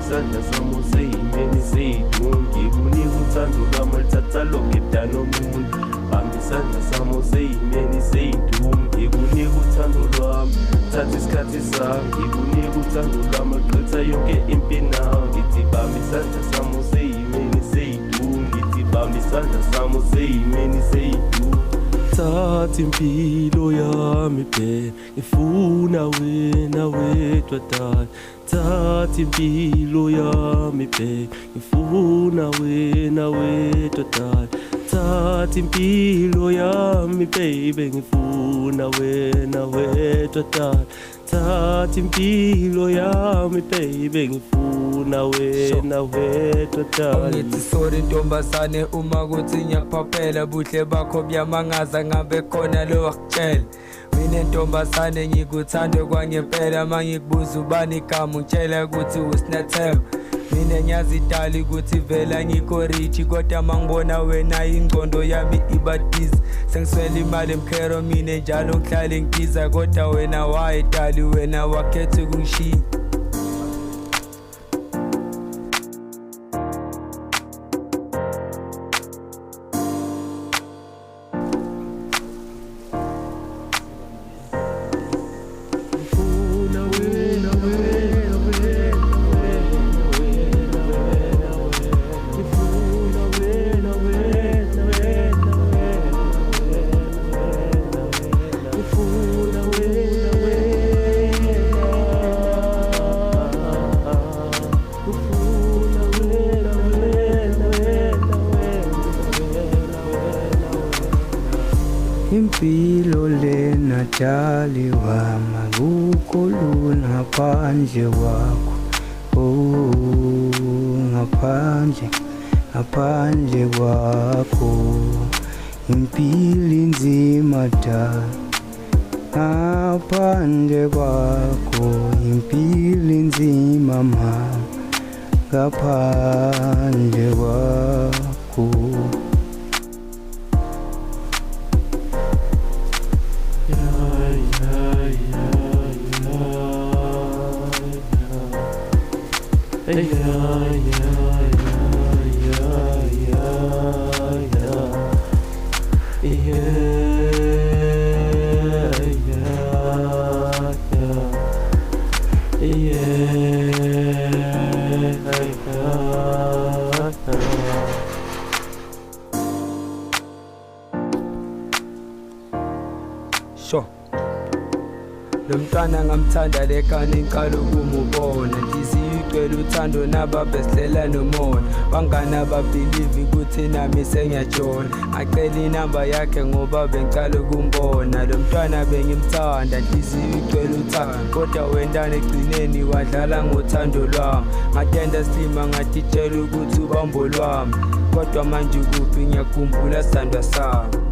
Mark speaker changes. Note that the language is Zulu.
Speaker 1: isandla sami useyimeni sethu. Ngikunika uthando lwami lithatha lonke dana omuntu. Bamba isandla sami useyimeni sethu. Ngikunika uthando lwami thatha isikhathi sami. Ngikunika uthando lwami liqitha yonke impi nawe. Ngithi bamba isandla sami useyimeni sethu. Ngithi bamba isandla sami useyimeni sethu. Thatha impilo yami phela ngifuna wena wedwa dala. Thatha impilo yami phela ngifuna wena wedwa dala. Thatha impilo yami baby ngifuna wena wedwa dala. Thatha impilo yami baby ngifuna wena wedwa dala.
Speaker 2: Ngithi sorry ntombazane uma kuthi ngiyakuphaphela buhle bakho buyamangaza ngabe khona lo wakutshela. Mina ntombazane ngikuthanda kwangempela mangikubuza ubani igama ungitshela ukuthi usinathemba. Mina ngiyazidala ukuthi vela ngikho rich kodwa mangibona wena ingqondo yami ibadiza. Sengiswela imali emkhero mina njalo ngihlale ngibiza kodwa wena wayidali wena wakhetha ukungishiya.
Speaker 3: Impilo lena daliwa akukho lula ngaphandle kwakho. Ngaphandle kwakho impilo inzima dala. Ngaphandle kwakho impilo inzima mama. Ngaphandle kwakho
Speaker 2: Sho lo mntwana ngamthanda lekhani ngiqala ukumubona. Nhliziyo igcwele uthando nababesihlela nomona. Bangani ababhilivi ukuthi nami sengiyajona. Ngacela inamba yakhe ngoba bengicala ukumbona. Lo mntwana bengimthanda nhliziyo igcwele uthando kodwa wendana egcineni wadlala ngothando lwami. Ngatenda silima ngatitshela ukuthi ubambo lwami kodwa manje ukuphi ngiyakhumbula sithandwa sami.